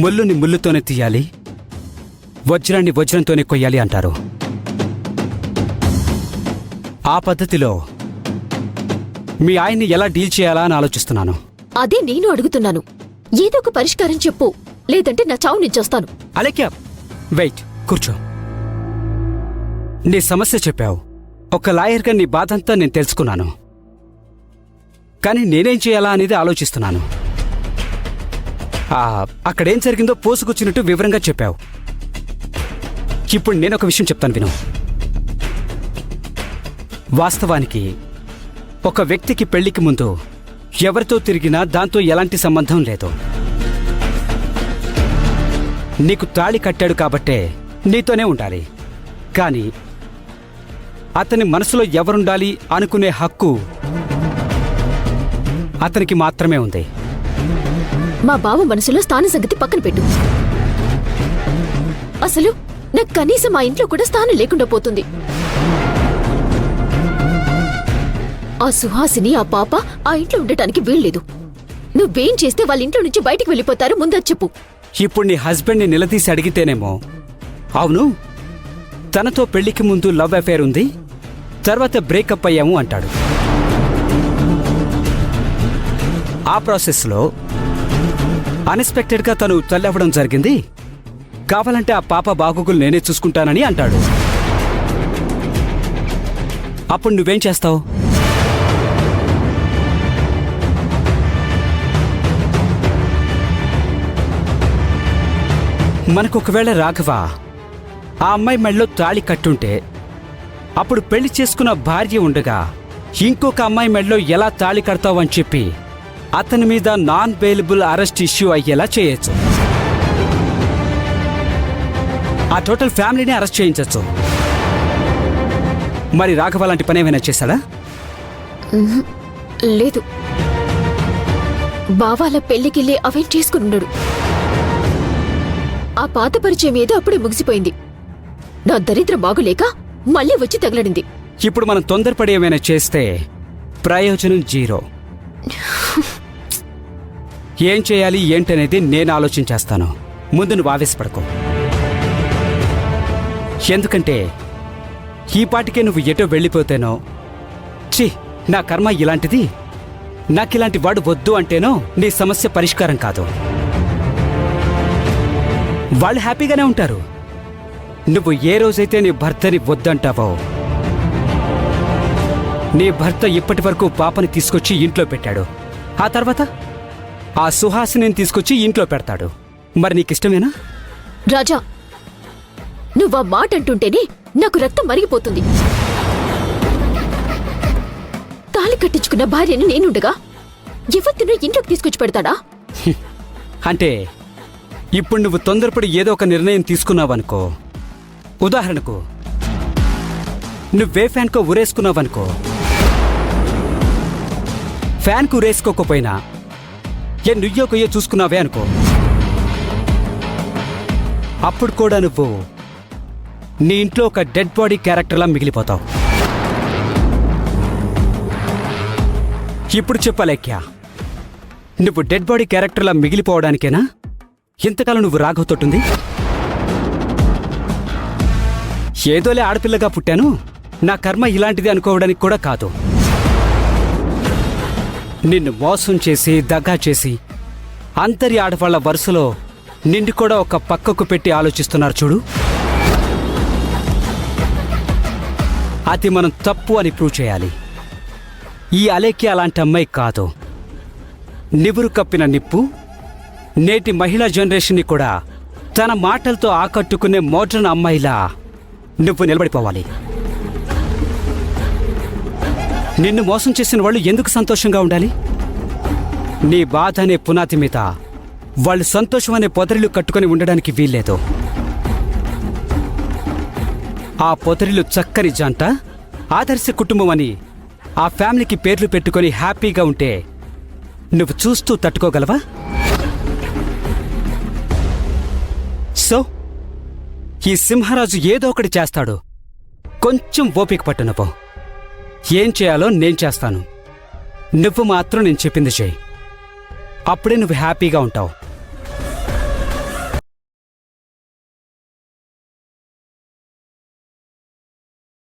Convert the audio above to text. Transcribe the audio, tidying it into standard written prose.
ముల్లుని ముల్లుతోనే తీయాలి, వజ్రాన్ని వజ్రంతోనే కొయ్యాలి అంటారు. ఆ పద్ధతిలో మీ ఆయన్ని ఎలా డీల్ చేయాలా అని ఆలోచిస్తున్నాను. అదే నేను అడుగుతున్నాను. ఏదో ఒక పరిష్కారం చెప్పు, లేదంటే నా చావు నించొస్తాను. అలేఖ్య, వెయిట్, కూర్చో. నీ సమస్య చెప్పావు. ఒక లాయర్గా నీ బాధంతా నేను తెలుసుకున్నాను. కానీ నేనేం చేయాలా అనేది ఆలోచిస్తున్నాను. అక్కడేం జరిగిందో పోసుకొచ్చినట్టు వివరంగా చెప్పావు. ఇప్పుడు నేనొక విషయం చెప్తాను విను. వాస్తవానికి ఒక వ్యక్తికి పెళ్లికి ముందు ఎవరితో తిరిగినా దాంతో ఎలాంటి సంబంధం లేదు. నీకు తాళి కట్టాడు కాబట్టే నీతోనే ఉండాలి. కానీ అతని మనసులో ఎవరుండాలి అనుకునే హక్కు అతనికి మాత్రమే ఉంది. మా బావ మనసులో స్థాన సంగతి పక్కన పెట్టు. అసలు నాకు కనీసం మా ఇంట్లో కూడా స్థానం లేకుండా పోతుంది. ఆ సుహాసిని, ఆ పాప ఆ ఇంట్లో ఉండటానికి వీల్లేదు. నువ్వేం చేస్తే వాళ్ళ ఇంట్లో నుంచి బయటికి వెళ్ళిపోతారు, ముందు చెప్పు. ఇప్పుడు నీ హస్బెండ్ని నిలదీసి అడిగితేనేమో అవును, తనతో పెళ్లికి ముందు లవ్ అఫేర్ ఉంది, తర్వాత బ్రేకప్ అయ్యాము అంటాడు. ఆ ప్రాసెస్లో అన్ఎక్స్పెక్టెడ్గా తను తల్లవ్వడం జరిగింది, కావాలంటే ఆ పాప బాగోగులు నేనే చూసుకుంటానని అంటాడు. అప్పుడు నువ్వేం చేస్తావు? మనకొకవేళ రాఘవ ఆ అమ్మాయి మెడలో తాళి కట్టుంటే అప్పుడు పెళ్లి చేసుకున్న భార్య ఉండగా ఇంకొక అమ్మాయి మెడలో ఎలా తాళి కడతావని చెప్పి అతని మీద నాన్ బెయిలబుల్ అరెస్ట్ ఇష్యూ అయ్యేలా చేయొచ్చు. ఆ టోటల్ ఫ్యామిలీని అరెస్ట్ చేయించచ్చు. మరి రాఘవ లాంటి పని ఏమైనా చేశాడా? లేదు, బావాల పెళ్లికెళ్ళి అవేం చేసుకున్నాడు. ఆ పాత పరిచయం ఏదో అప్పుడే ముగిసిపోయింది. నా దరిద్రం బాగులేక మళ్ళీ వచ్చి తగలడింది. ఇప్పుడు మనం తొందరపడి ఏమైనా చేస్తే ప్రయోజనం జీరో. ఏం చేయాలి ఏంటనేది నేను ఆలోచించేస్తాను. ముందు నువ్వు ఆవేశపడకు. ఎందుకంటే ఈ పాటికే నువ్వు ఎటో వెళ్ళిపోతేనో, ఛీ నా కర్మ ఇలాంటిది, నాకిలాంటి వాడు వద్దు అంటేనో నీ సమస్య పరిష్కారం కాదు. వాళ్ళు హ్యాపీగానే ఉంటారు. నువ్వు ఏ రోజైతే నీ భర్తని వద్దంటావో, నీ భర్త ఇప్పటి వరకు పాపని తీసుకొచ్చి ఇంట్లో పెట్టాడు, ఆ తర్వాత ఆ సుహాసిని తీసుకొచ్చి ఇంట్లో పెడతాడు. మరి నీకిష్టమేనా? రాజా, నువ్వా మాట అంటుంటేనే నాకు రక్తం మరిగిపోతుంది. తాళి కట్టించుకున్న భార్యని నేనుండగా ఎవరినో ఇంట్లోకి తీసుకొచ్చి పెడతాడా? అంటే ఇప్పుడు నువ్వు తొందరపడి ఏదో ఒక నిర్ణయం తీసుకున్నావనుకో, ఉదాహరణకు నువ్వే ఫ్యాన్కో ఉరేసుకున్నావనుకో, ఫ్యాన్కు ఉరేసుకోకపోయినా నుయ్యో కొయ్యో చూసుకున్నావే అనుకో, అప్పుడు కూడా నువ్వు నీ ఇంట్లో ఒక డెడ్ బాడీ క్యారెక్టర్లా మిగిలిపోతావు. ఇప్పుడు చెప్పలేక్యా, నువ్వు డెడ్ బాడీ క్యారెక్టర్లా మిగిలిపోవడానికేనా ఇంతకాలం నువ్వు రాఘవతోటుంది? ఏదోలే ఆడపిల్లగా పుట్టాను, నా కర్మ ఇలాంటిది అనుకోవడానికి కూడా కాదు. నిన్ను మోసం చేసి దగా చేసి అంతరి ఆడవాళ్ల వరుసలో నిన్ను కూడా ఒక పక్కకు పెట్టి ఆలోచిస్తున్నారు చూడు, అది మనం తప్పు అని ప్రూవ్ చేయాలి. ఈ అలేఖ్య అలాంటి అమ్మాయి కాదు. నివురు కప్పిన నిప్పు నేటి మహిళా జనరేషన్ని కూడా తన మాటలతో ఆకట్టుకునే మోడ్రన్ అమ్మాయిలా నువ్వు నిలబడిపోవాలి. నిన్ను మోసం చేసిన వాళ్ళు ఎందుకు సంతోషంగా ఉండాలి? నీ బాధ అనే పునాది మీద వాళ్ళు సంతోషం అనే పొదరిలు కట్టుకొని ఉండడానికి వీల్లేదు. ఆ పొదరిలు చక్కని జంట, ఆదర్శ కుటుంబం అని ఆ ఫ్యామిలీకి పేర్లు పెట్టుకొని హ్యాపీగా ఉంటే నువ్వు చూస్తూ తట్టుకోగలవా? సో ఈ సింహరాజు ఏదో ఒకటి చేస్తాడు. కొంచెం ఓపిక పట్టు. నువ్వు ఏం చేయాలో నేను చేస్తాను. నువ్వు మాత్రం నేను చెప్పింది చేయి. అప్పుడే నువ్వు హ్యాపీగా ఉంటావు.